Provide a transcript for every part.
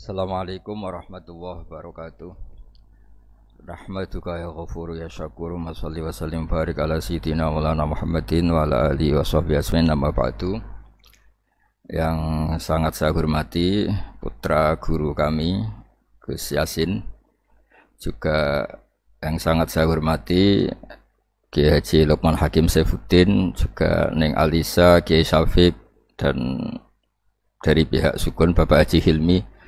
Assalamualaikum warahmatullahi wabarakatuh. Rahmatuka ya ghafuru ya syakuru. Masalli wa sallim barik ala sayyidina maulana Muhammadin wa ala alihi wa sahbihi asmin nama ba'du. Yang sangat saya hormati putra guru kami Gus Yasin, juga yang sangat saya hormati Kiai Haji Lukman Hakim Saifuddin, juga Neng Alisa, Kiai Syafiq, dan dari pihak Sukun Bapak Haji Hilmi,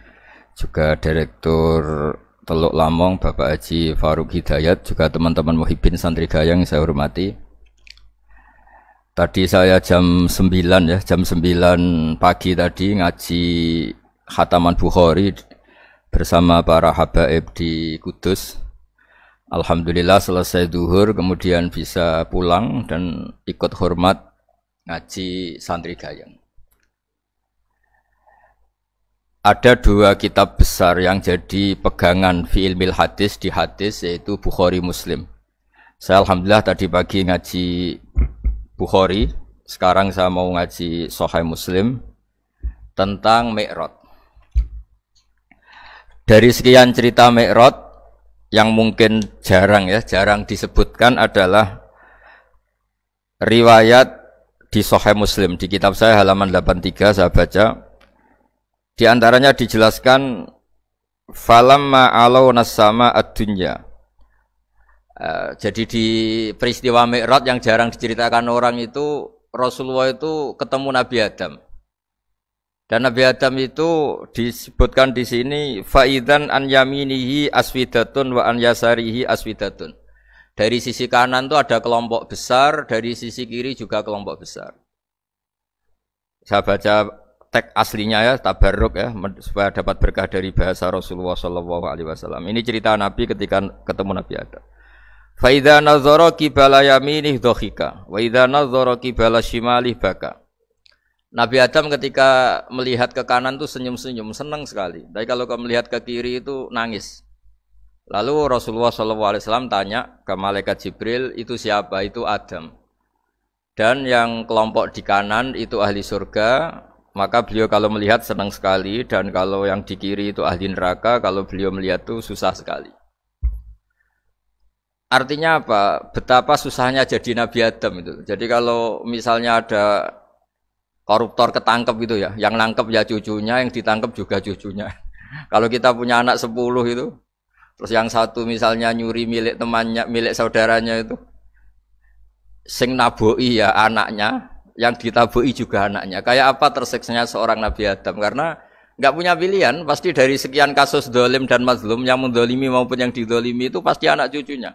juga Direktur Teluk Lamong Bapak Haji Faruk Hidayat, juga teman-teman Muhibbin Santri Gayang yang saya hormati. Tadi saya jam 9 pagi tadi ngaji Khataman Bukhari bersama para habaib di Kudus. Alhamdulillah selesai duhur kemudian bisa pulang dan ikut hormat ngaji Santri Gayang. Ada dua kitab besar yang jadi pegangan fi ilmil hadis di hadis, yaitu Bukhari Muslim. Saya alhamdulillah tadi pagi ngaji Bukhari, sekarang saya mau ngaji Sahih Muslim tentang Mi'raj. Dari sekian cerita Mi'raj yang mungkin jarang disebutkan adalah riwayat di Sahih Muslim. Di kitab saya halaman 83 saya baca. Di antaranya dijelaskan falamma alaw nasama ad-dunya. Jadi di peristiwa Mi'raj yang jarang diceritakan orang itu, Rasulullah itu ketemu Nabi Adam. Dan Nabi Adam itu disebutkan di sini faidan an yaminihi aswidatun wa an yasarihi aswidatun. Dari sisi kanan itu ada kelompok besar, dari sisi kiri juga kelompok besar. Saya baca teks aslinya ya, tabarruk ya, supaya dapat berkah dari bahasa Rasulullah SAW. Ini cerita Nabi ketika ketemu Nabi Adam. Fa idza nazara qibala yaminih dhahika wa idza nazara qibala shimalih baka. Nabi Adam ketika melihat ke kanan tuh senyum-senyum, senang sekali. Tapi kalau melihat ke kiri itu nangis. Lalu Rasulullah SAW tanya ke malaikat Jibril, itu siapa? Itu Adam. Dan yang kelompok di kanan itu ahli surga. Maka beliau kalau melihat senang sekali, dan kalau yang di kiri itu ahli neraka, kalau beliau melihat itu susah sekali. Artinya apa? Betapa susahnya jadi Nabi Adam itu. Jadi kalau misalnya ada koruptor ketangkep gitu ya, yang nangkep ya cucunya, yang ditangkep juga cucunya. Kalau kita punya anak 10 itu, terus yang satu misalnya nyuri milik temannya, milik saudaranya itu, sing naboi ya anaknya, yang ditabui juga anaknya. Kayak apa tersiksanya seorang Nabi Adam? Karena nggak punya pilihan, pasti dari sekian kasus dolim dan mazlum, yang mendolimi maupun yang didolimi itu pasti anak cucunya.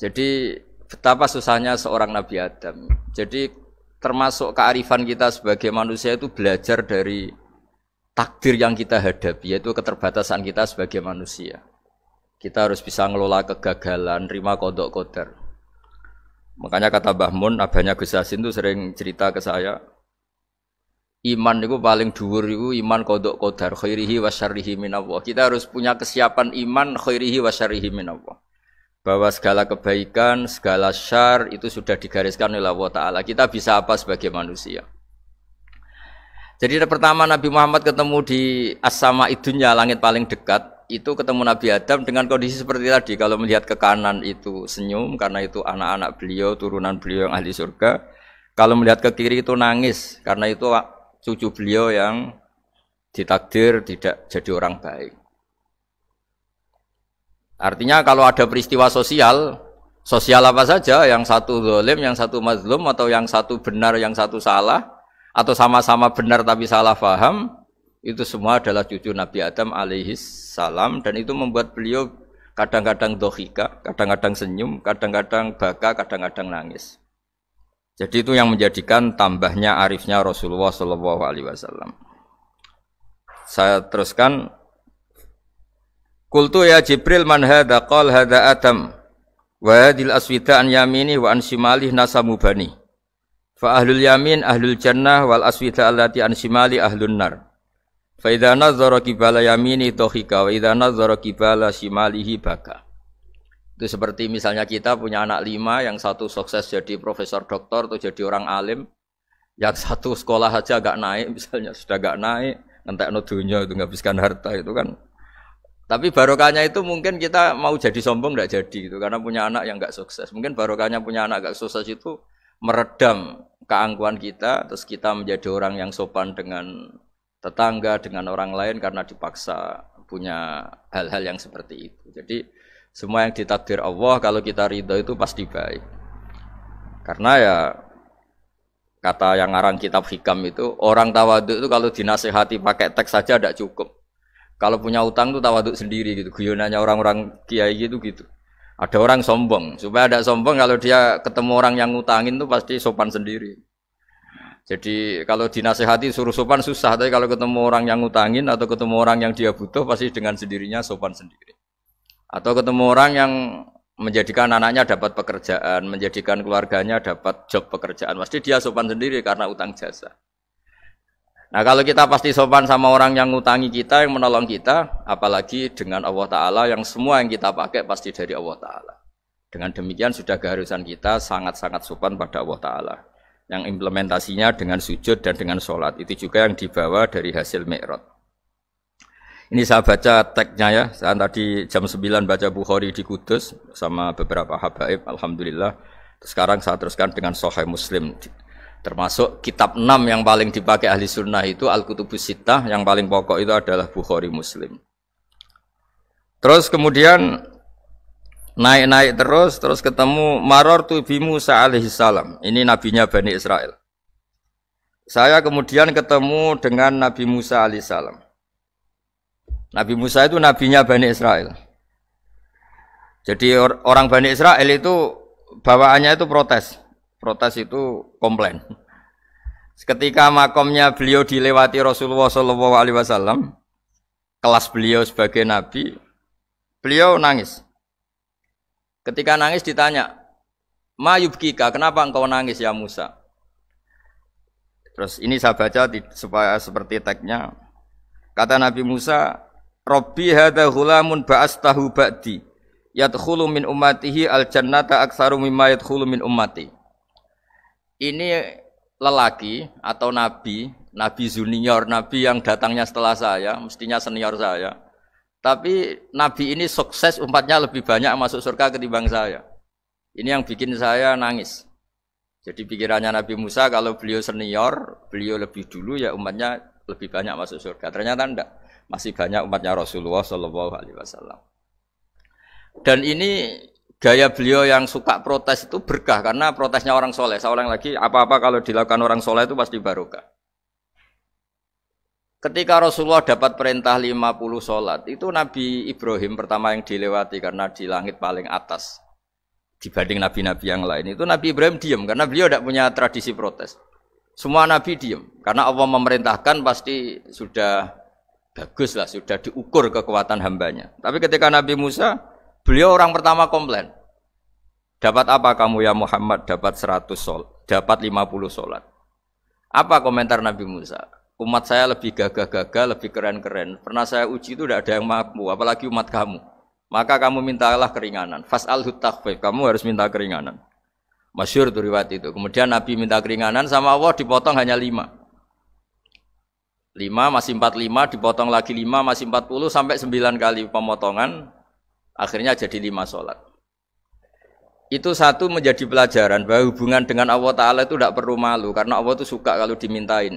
Jadi betapa susahnya seorang Nabi Adam. Jadi termasuk kearifan kita sebagai manusia itu belajar dari takdir yang kita hadapi, yaitu keterbatasan kita sebagai manusia. Kita harus bisa ngelola kegagalan, terima qadha qadar. Makanya kata Mbah Mun, abahnya Gus Yasin itu sering cerita ke saya, iman itu paling dhuwur itu iman qadha qadar, khairihi wa syarrihi minallah. Kita harus punya kesiapan iman khairihi wa syarrihi minallah. Bahwa segala kebaikan, segala syar itu sudah digariskan oleh Allah Ta'ala. Kita bisa apa sebagai manusia? Jadi pertama Nabi Muhammad ketemu di as-sama idunya, langit paling dekat. Itu ketemu Nabi Adam dengan kondisi seperti tadi. Kalau melihat ke kanan itu senyum, karena itu anak-anak beliau, turunan beliau yang ahli surga. Kalau melihat ke kiri itu nangis, karena itu cucu beliau yang ditakdir tidak jadi orang baik. Artinya kalau ada peristiwa sosial apa saja, yang satu zalim, yang satu mazlum, atau yang satu benar, yang satu salah, atau sama-sama benar tapi salah faham, itu semua adalah cucu Nabi Adam alaihis salam, dan itu membuat beliau kadang-kadang dohika, kadang-kadang senyum, kadang-kadang baka, kadang-kadang nangis. Jadi itu yang menjadikan tambahnya arifnya Rasulullah SAW. Saya teruskan. Qultu ya Jibril man hadha? Qal hadha Adam wa hadhil aswida an yamini wa an shimali nasamu bani. Fa ahlul yamin ahlul jannah wal aswida allati an shimali ahlun nar. Fa idza nazara qibala yamini dhahika wa idza nazara qibala shimalihi baka. Itu seperti misalnya kita punya anak 5, yang satu sukses jadi profesor doktor atau jadi orang alim, yang satu sekolah saja agak naik, misalnya sudah agak naik, ngentekno dunya itu nghabiskan harta itu kan. Tapi barokahnya itu mungkin kita mau jadi sombong enggak jadi gitu karena punya anak yang enggak sukses. Mungkin barokahnya punya anak enggak sukses itu meredam keangkuhan kita, terus kita menjadi orang yang sopan dengan tetangga, dengan orang lain karena dipaksa punya hal-hal yang seperti itu. Jadi semua yang ditakdir Allah kalau kita ridho itu pasti baik. Karena ya kata yang ngarang kitab hikam itu orang tawaduk itu kalau dinasehati pakai teks saja tidak cukup. Kalau punya utang tuh tawaduk sendiri gitu. Guyonannya orang-orang kiai gitu. Ada orang sombong. Supaya ada sombong kalau dia ketemu orang yang ngutangin tuh pasti sopan sendiri. Jadi kalau dinasehati suruh sopan susah. Tapi kalau ketemu orang yang ngutangin atau ketemu orang yang dia butuh pasti dengan sendirinya sopan sendiri. Atau ketemu orang yang menjadikan anaknya dapat pekerjaan, menjadikan keluarganya dapat job pekerjaan. Pasti dia sopan sendiri karena utang jasa. Nah kalau kita pasti sopan sama orang yang ngutangi kita, yang menolong kita, apalagi dengan Allah Ta'ala yang semua yang kita pakai pasti dari Allah Ta'ala. Dengan demikian sudah keharusan kita sangat-sangat sopan pada Allah Ta'ala. Yang implementasinya dengan sujud dan dengan sholat. Itu juga yang dibawa dari hasil Mi'raj. Ini saya baca tagnya ya, saya tadi jam 9 baca Bukhari di Kudus sama beberapa habaib, Alhamdulillah. Sekarang saya teruskan dengan Sahih Muslim. Termasuk kitab 6 yang paling dipakai ahli sunnah itu Al-Kutubus Sittah, yang paling pokok itu adalah Bukhari Muslim. Terus kemudian naik-naik terus ketemu Marartu bi Musa alaihi salam. Ini nabinya Bani Israel. Saya kemudian ketemu dengan Nabi Musa alaihi salam. Nabi Musa itu nabinya Bani Israel. Jadi orang Bani Israel itu bawaannya itu protes. Protes itu komplain. Ketika makomnya beliau dilewati Rasulullah SAW, kelas beliau sebagai nabi, beliau nangis. Ketika nangis ditanya, "Ma yubkika, kenapa engkau nangis ya Musa?" Terus ini saya baca supaya seperti tagnya. Kata Nabi Musa, "Rabbi hadza ghulamun ba'astahu ba'di, yadkhulu min ummatihi al-jannata aktsaru mimma yadkhulu min ummati." Ini lelaki atau nabi junior, nabi yang datangnya setelah saya, mestinya senior saya. Tapi nabi ini sukses, umatnya lebih banyak masuk surga ketimbang saya. Ini yang bikin saya nangis. Jadi pikirannya Nabi Musa kalau beliau senior, beliau lebih dulu ya umatnya lebih banyak masuk surga. Ternyata enggak, masih banyak umatnya Rasulullah SAW. Dan ini gaya beliau yang suka protes itu berkah karena protesnya orang soleh. Saya ulang lagi, apa-apa kalau dilakukan orang soleh itu pasti barokah. Ketika Rasulullah dapat perintah 50 sholat, itu Nabi Ibrahim pertama yang dilewati karena di langit paling atas dibanding nabi-nabi yang lain. Itu Nabi Ibrahim diam karena beliau tidak punya tradisi protes. Semua nabi diam karena Allah memerintahkan pasti sudah bagus lah, sudah diukur kekuatan hambanya. Tapi ketika Nabi Musa, beliau orang pertama komplain. Dapat apa kamu ya Muhammad? Dapat 100 sholat, dapat 50 sholat. Apa komentar Nabi Musa? Umat saya lebih gagah-gagah, lebih keren-keren. Pernah saya uji itu tidak ada yang mampu, apalagi umat kamu. Maka kamu mintalah keringanan. Fas'alhu takhfif, kamu harus minta keringanan. Masyhur itu riwayat itu. Kemudian Nabi minta keringanan sama Allah dipotong hanya 5. 5 masih 45, dipotong lagi 5 masih 40 sampai 9 kali pemotongan. Akhirnya jadi 5 sholat. Itu satu menjadi pelajaran bahwa hubungan dengan Allah Ta'ala itu tidak perlu malu. Karena Allah itu suka kalau dimintain.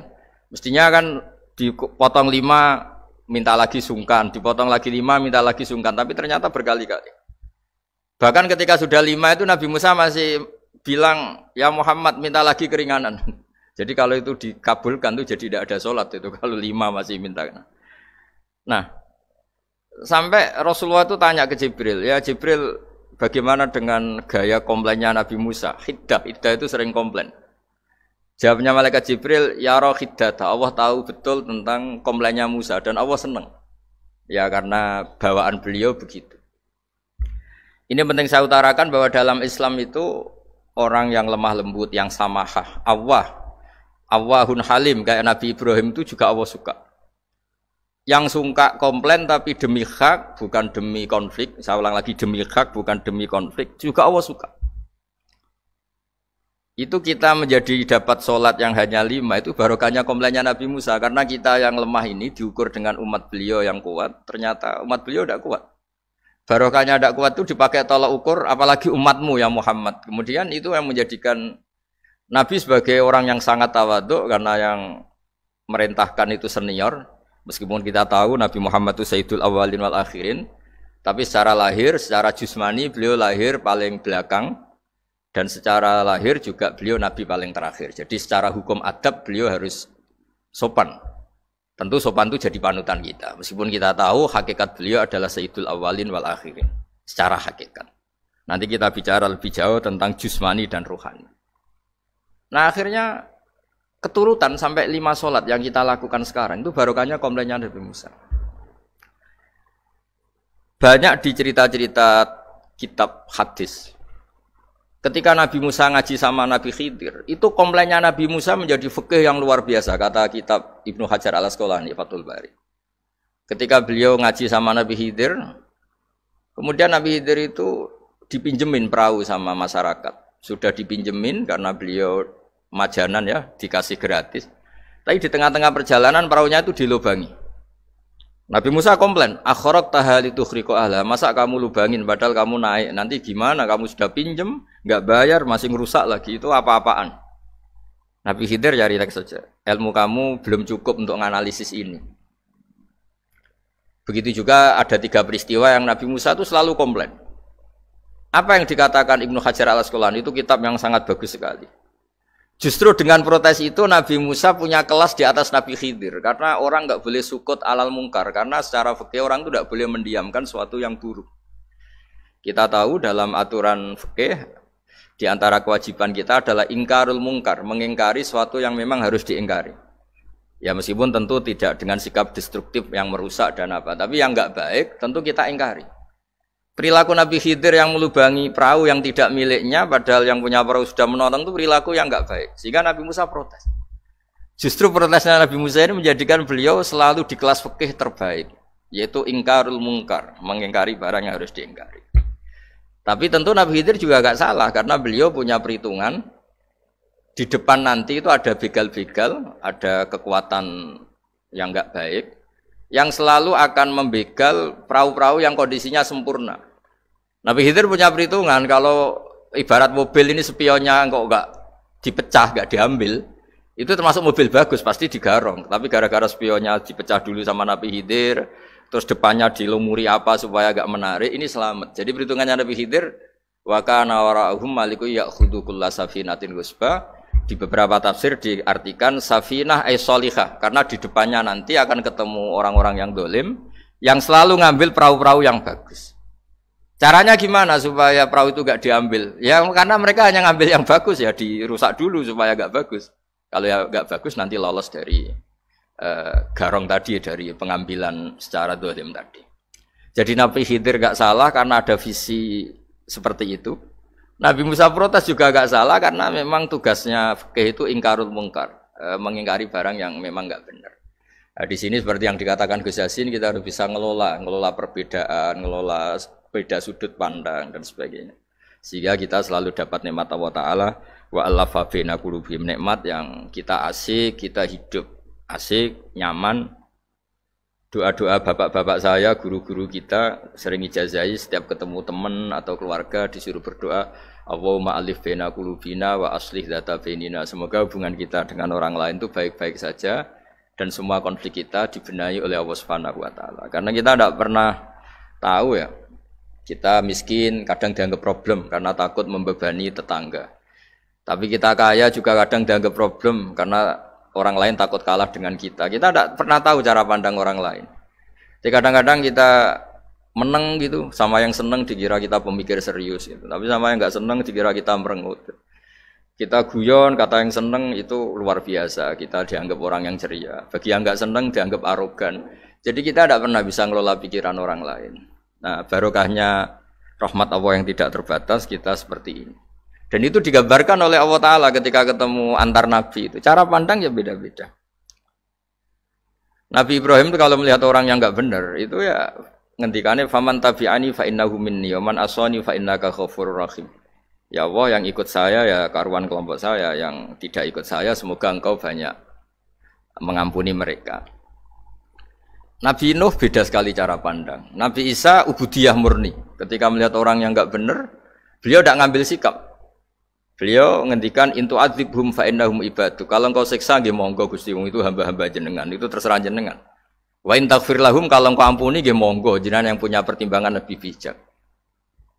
Mestinya kan dipotong 5, minta lagi sungkan. Dipotong lagi 5, minta lagi sungkan. Tapi ternyata berkali-kali. Bahkan ketika sudah 5 itu Nabi Musa masih bilang, ya Muhammad minta lagi keringanan. Jadi kalau itu dikabulkan itu jadi tidak ada sholat itu. Kalau 5 masih minta. Nah, sampai Rasulullah itu tanya ke Jibril, ya Jibril bagaimana dengan gaya komplainnya Nabi Musa? Hiddah itu sering komplain. Jawabnya malaikat Jibril, ya roh hiddah, Allah tahu betul tentang komplainnya Musa dan Allah senang. Ya karena bawaan beliau begitu. Ini penting saya utarakan bahwa dalam Islam itu orang yang lemah lembut, yang samahah, Allahun halim kayak Nabi Ibrahim itu juga Allah suka. Yang suka komplain tapi demi hak bukan demi konflik. Saya ulang lagi, demi hak bukan demi konflik juga Allah suka. Itu kita menjadi dapat sholat yang hanya 5 itu barokahnya komplainnya Nabi Musa karena kita yang lemah ini diukur dengan umat beliau yang kuat, ternyata umat beliau tidak kuat. Barokahnya tidak kuat itu dipakai tolak ukur, apalagi umatmu ya Muhammad. Kemudian itu yang menjadikan Nabi sebagai orang yang sangat tawaduk karena yang merintahkan itu senior. Meskipun kita tahu Nabi Muhammad itu Sayyidul Awwalin wal Akhirin, tapi secara lahir, secara jusmani beliau lahir paling belakang. Dan secara lahir juga beliau Nabi paling terakhir. Jadi secara hukum adab beliau harus sopan. Tentu sopan itu jadi panutan kita. Meskipun kita tahu hakikat beliau adalah Sayyidul Awwalin wal Akhirin. Secara hakikat. Nanti kita bicara lebih jauh tentang jusmani dan ruhani. Nah akhirnya keturutan sampai 5 sholat yang kita lakukan sekarang itu barokahnya komplainnya Nabi Musa. Banyak di cerita-cerita kitab hadis. Ketika Nabi Musa ngaji sama Nabi Khidir, itu komplainnya Nabi Musa menjadi fikih yang luar biasa, kata kitab Ibnu Hajar al-Asqalani, Fathul Bari. Ketika beliau ngaji sama Nabi Khidir, kemudian Nabi Khidir itu dipinjemin perahu sama masyarakat. Sudah dipinjemin karena beliau majanan ya, dikasih gratis. Tapi di tengah-tengah perjalanan perahunya itu dilubangi. Nabi Musa komplain, akhraq tahali tukhriqu ahla, masa kamu lubangin padahal kamu naik, nanti gimana, kamu sudah pinjem, enggak bayar, masih ngerusak lagi, itu apa-apaan. Nabi Khidir ya relax saja, ilmu kamu belum cukup untuk menganalisis ini. Begitu juga ada 3 peristiwa yang Nabi Musa itu selalu komplain. Apa yang dikatakan Ibnu Hajar al-Asqalani itu kitab yang sangat bagus sekali. Justru dengan protes itu Nabi Musa punya kelas di atas Nabi Khidir. Karena orang nggak boleh sukut alal mungkar. Karena secara fikih orang itu tidak boleh mendiamkan sesuatu yang buruk. Kita tahu dalam aturan fikih, di antara kewajiban kita adalah ingkarul mungkar. Mengingkari sesuatu yang memang harus diingkari. Ya meskipun tentu tidak dengan sikap destruktif yang merusak dan apa. Tapi yang nggak baik tentu kita ingkari. Perilaku Nabi Khidir yang melubangi perahu yang tidak miliknya, padahal yang punya perahu sudah menonton, itu perilaku yang enggak baik. Sehingga Nabi Musa protes. Justru protesnya Nabi Musa ini menjadikan beliau selalu di kelas fikih terbaik, yaitu ingkarul mungkar, mengingkari barang yang harus diingkari. Tapi tentu Nabi Khidir juga enggak salah, karena beliau punya perhitungan, di depan nanti itu ada begal-begal, ada kekuatan yang enggak baik, yang selalu akan membegal perahu-perahu yang kondisinya sempurna. Nabi Khidir punya perhitungan, kalau ibarat mobil ini spionnya kok enggak dipecah, enggak diambil, itu termasuk mobil bagus, pasti digarong. Tapi gara-gara spionnya dipecah dulu sama Nabi Khidir, terus depannya dilumuri apa supaya agak menarik, ini selamat. Jadi perhitungannya Nabi Khidir, wa kana wara'uhum maliku ya'khudhu kulla safinatin ghusba. Di beberapa tafsir diartikan safinah ay sholihah, karena di depannya nanti akan ketemu orang-orang yang dolim yang selalu ngambil perahu-perahu yang bagus. Caranya gimana supaya perahu itu gak diambil? Ya karena mereka hanya ngambil yang bagus, ya dirusak dulu supaya gak bagus. Kalau ya gak bagus nanti lolos dari garong tadi, dari pengambilan secara dolim tadi. Jadi Nabi Khidir gak salah karena ada visi seperti itu. Nabi Musa protes juga agak salah karena memang tugasnya fikih itu ingkarul mungkar, mengingkari barang yang memang enggak benar. Nah, di sini seperti yang dikatakan Gus Yassin, kita harus bisa ngelola perbedaan, ngelola beda sudut pandang dan sebagainya. Sehingga kita selalu dapat nikmat Allah Ta'ala, wa allafa baina qulubihim, nikmat yang kita asik, kita hidup asik, nyaman. Doa-doa bapak-bapak saya, guru-guru kita sering ijazahi setiap ketemu teman atau keluarga disuruh berdoa, Allahumma alif baina qulubina wa aslih dzata bainina. Semoga hubungan kita dengan orang lain itu baik-baik saja dan semua konflik kita dibenahi oleh Allah Subhanahu wa taala. Karena kita tidak pernah tahu ya. Kita miskin kadang dianggap problem karena takut membebani tetangga. Tapi kita kaya juga kadang dianggap problem karena orang lain takut kalah dengan kita. Kita tidak pernah tahu cara pandang orang lain. Jadi kadang-kadang kita menang gitu, sama yang senang dikira kita pemikir serius gitu. Tapi sama yang nggak senang dikira kita merengut. Kita guyon, kata yang senang itu luar biasa. Kita dianggap orang yang ceria. Bagi yang nggak senang dianggap arogan. Jadi kita tidak pernah bisa ngelola pikiran orang lain. Nah, barokahnya rahmat Allah yang tidak terbatas kita seperti ini. Dan itu digambarkan oleh Allah Ta'ala ketika ketemu antar Nabi itu. Cara pandang ya beda-beda. Nabi Ibrahim itu kalau melihat orang yang enggak benar, itu ya ngendikane faman tabi'ani fa innahu minni wa man asani fa innaka ghafurur rahim. Ya Allah, yang ikut saya ya karuan kelompok saya, yang tidak ikut saya semoga engkau banyak mengampuni mereka. Nabi Nuh beda sekali cara pandang. Nabi Isa ubudiyah murni. Ketika melihat orang yang enggak benar, beliau tidak ngambil sikap. Beliau ngendikan intu adzibhum fa innahum ibadu. Kalau engkau siksa nggih monggo Gusti, wong itu hamba-hamba jenengan, itu terserah jenengan. Wa in taghfir lahum, kalau engkau ampuni nggih monggo, jenengan yang punya pertimbangan lebih bijak.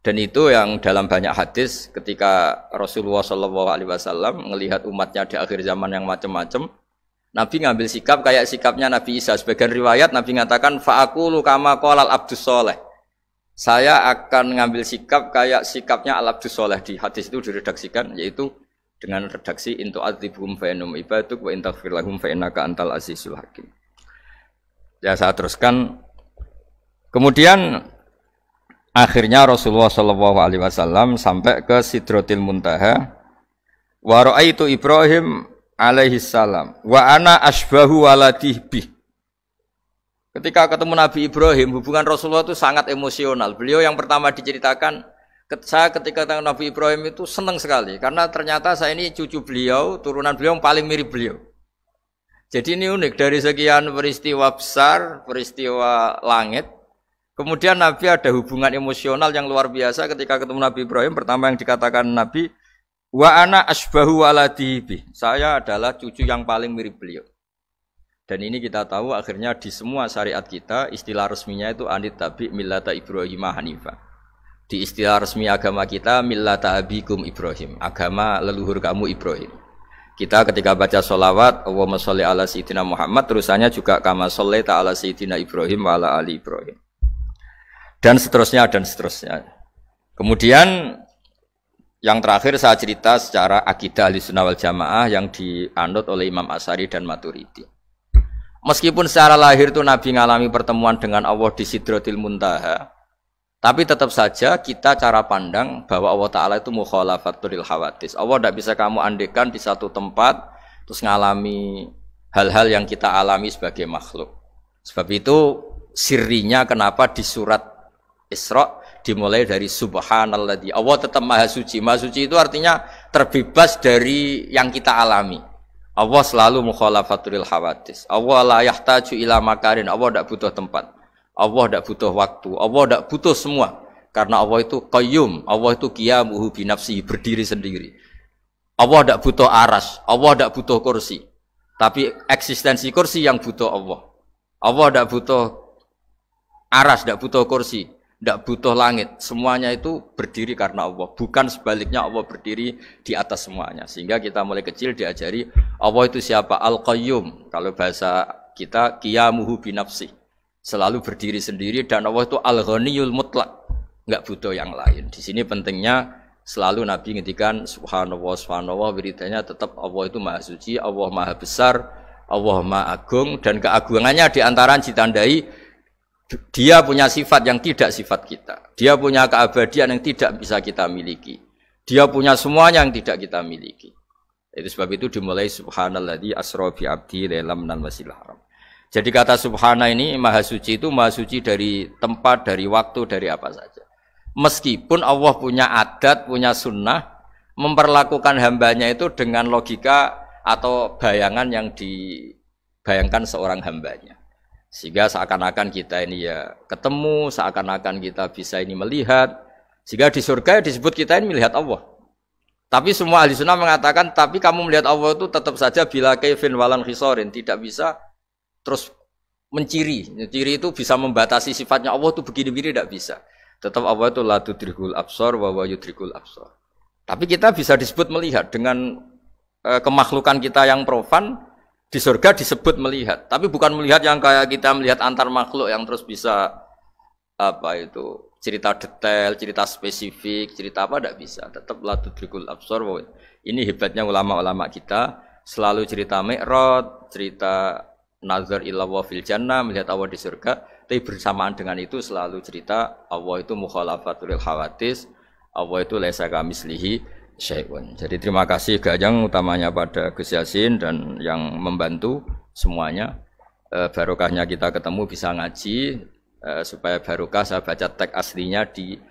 Dan itu yang dalam banyak hadis ketika Rasulullah SAW melihat umatnya di akhir zaman yang macam-macam, Nabi ngambil sikap kayak sikapnya Nabi Isa. Sebagian riwayat Nabi mengatakan fa'aqulu kama qalal abdus soleh. Saya akan ngambil sikap kayak sikapnya al abdus soleh. Di hadis itu diredaksikan yaitu dengan redaksi intu adzibhum fa innahum ibaduk wa in taghfir lahum fa innaka antal azizul hakim. Ya saya teruskan. Kemudian akhirnya Rasulullah SAW sampai ke Sidratil Muntaha. Wa ra'aitu Ibrahim alaihi salam wa ana asbahu waladih bih. Ketika ketemu Nabi Ibrahim, hubungan Rasulullah itu sangat emosional. Beliau yang pertama diceritakan, saya ketika ketemu Nabi Ibrahim itu senang sekali karena ternyata saya ini cucu beliau, turunan beliau yang paling mirip beliau. Jadi ini unik, dari sekian peristiwa besar, peristiwa langit, kemudian Nabi ada hubungan emosional yang luar biasa ketika ketemu Nabi Ibrahim. Pertama yang dikatakan Nabi, wa ana asbahu waladihi. Saya adalah cucu yang paling mirip beliau. Dan ini kita tahu akhirnya di semua syariat kita istilah resminya itu anit tabi millata Ibrahim hanifa. Di istilah resmi agama kita millata abikum Ibrahim, agama leluhur kamu Ibrahim. Kita ketika baca sholawat Allahumma sholli ala sayyidina Muhammad, terusannya juga kama shollaita ala sayyidina Ibrahim wa ala ali Ibrahim. Dan seterusnya dan seterusnya. Kemudian yang terakhir saya cerita secara akidah Ahlussunnah wal Jamaah yang dianut oleh Imam Asy'ari dan Maturidi. Meskipun secara lahir itu Nabi mengalami pertemuan dengan Allah di Sidratil Muntaha, tapi tetap saja kita cara pandang bahwa Allah Ta'ala itu mukhalafatul hawadis. Allah tidak bisa kamu andekan di satu tempat terus mengalami hal-hal yang kita alami sebagai makhluk. Sebab itu sirinya kenapa di surat Isra dimulai dari subhanalladzi. Allah tetap maha suci. Maha suci itu artinya terbebas dari yang kita alami. Allah selalu mukhalafatul hawadis. Allah la yahtaju ila makarin. Allah tidak butuh tempat. Allah tidak butuh waktu. Allah tidak butuh semua. Karena Allah itu qayyum. Allah itu qiyamuhu binafsihi, berdiri sendiri. Allah tidak butuh aras. Allah tidak butuh kursi. Tapi eksistensi kursi yang butuh Allah. Allah tidak butuh aras, tidak butuh kursi. Tidak butuh langit, semuanya itu berdiri karena Allah. Bukan sebaliknya Allah berdiri di atas semuanya. Sehingga kita mulai kecil diajari Allah itu siapa? Al-Qayyum. Kalau bahasa kita qiyamuhu binafsi, selalu berdiri sendiri. Dan Allah itu Al-Ghaniyul Mutlaq, nggak butuh yang lain. Di sini pentingnya selalu Nabi ngendikan subhanallah, subhanallah, wiridanya tetap Allah itu maha suci, Allah maha besar, Allah maha agung. Dan keagungannya diantara ditandai dia punya sifat yang tidak sifat kita. Dia punya keabadian yang tidak bisa kita miliki. Dia punya semuanya yang tidak kita miliki. Itu sebab itu dimulai subhanalladzi asra bi abdi lailam minal masjidil haram. Jadi kata subhana ini maha suci itu maha suci dari tempat, dari waktu, dari apa saja. Meskipun Allah punya adat, punya sunnah memperlakukan hambanya itu dengan logika atau bayangan yang dibayangkan seorang hambanya. Sehingga seakan-akan kita ini ya ketemu, seakan-akan kita bisa ini melihat. Sehingga di surga ya disebut kita ini melihat Allah. Tapi semua ahli sunnah mengatakan, tapi kamu melihat Allah itu tetap saja bila kaifin walan khisorin. Tidak bisa terus menciri. Ciri itu bisa membatasi sifatnya Allah itu begini-begini, tidak bisa. Tetap Allah itu la tudrikul absar wa wa yudrikul absar. Tapi kita bisa disebut melihat dengan kemakhlukan kita yang profan. Di surga disebut melihat, tapi bukan melihat yang kayak kita melihat antar makhluk yang terus bisa apa itu cerita detail, cerita spesifik, cerita apa tidak bisa. Tetap la tudrikul absar. Ini hebatnya ulama-ulama kita, selalu cerita Mi'raj, cerita nazar ila wa fil jannah, melihat Allah di surga, tapi bersamaan dengan itu selalu cerita Allah itu mukhalafatul hawadis, Allah itu laisa kamitslihi syai'un. Jadi terima kasih Gajang utamanya pada Gus Yasin dan yang membantu semuanya. Barokahnya kita ketemu bisa ngaji, supaya barokah saya baca teks aslinya di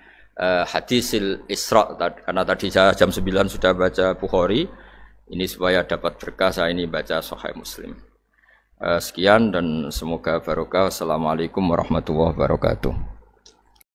hadisil Isra, karena tadi saya jam 9 sudah baca Bukhari, ini supaya dapat berkah saya ini baca Sahih Muslim. Sekian dan semoga barokah. Assalamualaikum warahmatullahi wabarakatuh.